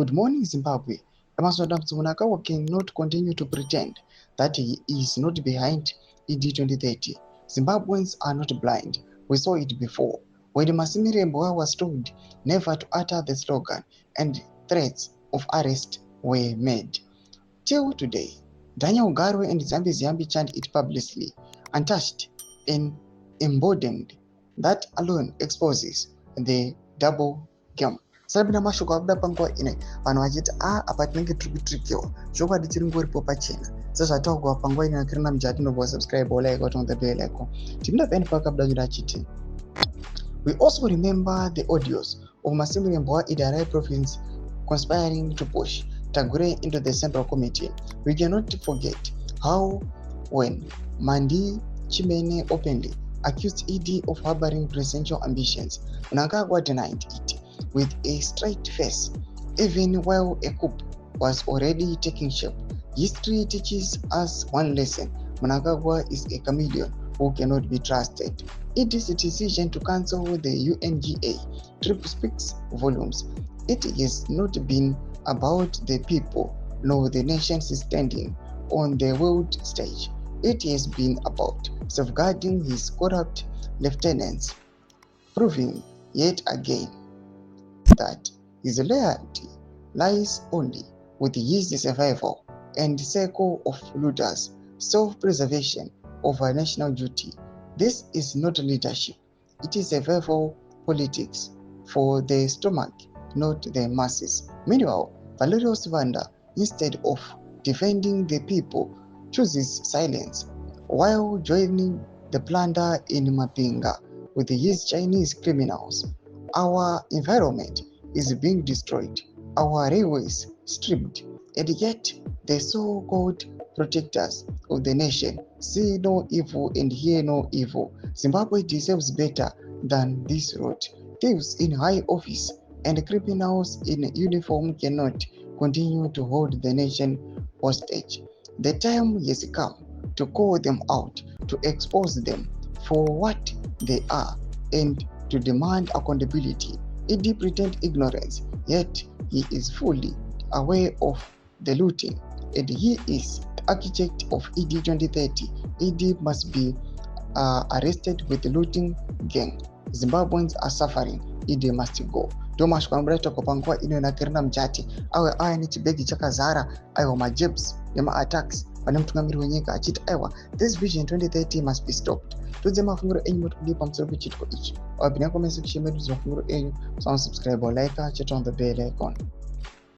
Good morning, Zimbabwe. Madam Mnangagwa cannot continue to pretend that he is not behind ED 2030. Zimbabweans are not blind. We saw it before. When Masimirembwa was told never to utter the slogan and threats of arrest were made. Till today, Daniel Garwe and Zambi chant it publicly, untouched and emboldened. That alone exposes the double game. Sabina mashoko abuda panguva ine vanhu vachiti apa tinenge tiri kutrikiwa chokwadi tiri ngoripo pachena sezvataugwa panguva ine nakirina mujati nobva subscribe like on the bell icon timida peni pakabuda nyura achiti we also remember the audios of Masimirembwa Idarai province conspiring to push Tagore into the Central Committee. We cannot forget how when Mandi Chimene openly accused ED of harboring presidential ambitions, Mnangagwa denied it with a straight face, even while a coup was already taking shape. History teaches us one lesson: Mnangagwa is a chameleon who cannot be trusted. ED's decision to cancel the UNGA trip speaks volumes. It has not been about the people nor the nation's standing on the world stage. It has been about safeguarding his corrupt lieutenants, proving yet again that his loyalty lies only with his survival and circle of looters, self-preservation over national duty. This is not leadership. It is survival politics for the stomach, not the masses. Meanwhile, Valerius Vanda, instead of defending the people, chooses silence while joining the plunder in Mapinga with his Chinese criminals. Our environment is being destroyed, our railways stripped, and yet the so-called protectors of the nation see no evil and hear no evil. Zimbabwe deserves better than this road. Thieves in high office and criminals in uniform cannot continue to hold the nation hostage. The time has come to call them out, to expose them for what they are, and to demand accountability. ED pretends ignorance, yet he is fully aware of the looting, and he is the architect of ED 2030. ED must be arrested with the looting gang. Zimbabweans are suffering. ED must go. Thomas Kwambreta Kopangwa ino nakirina mjati awe aya ni chibegi chakazara aiwa majibs nema attacks pane mutungamiri wenyika achiti aiwa this vision 2030 must be stopped. Tudze mafunguro enyu mutudi pamusoro pechitiko ichi. Wabina comment section medu mafunguro enyu. So subscribe or like, chat on the bell icon.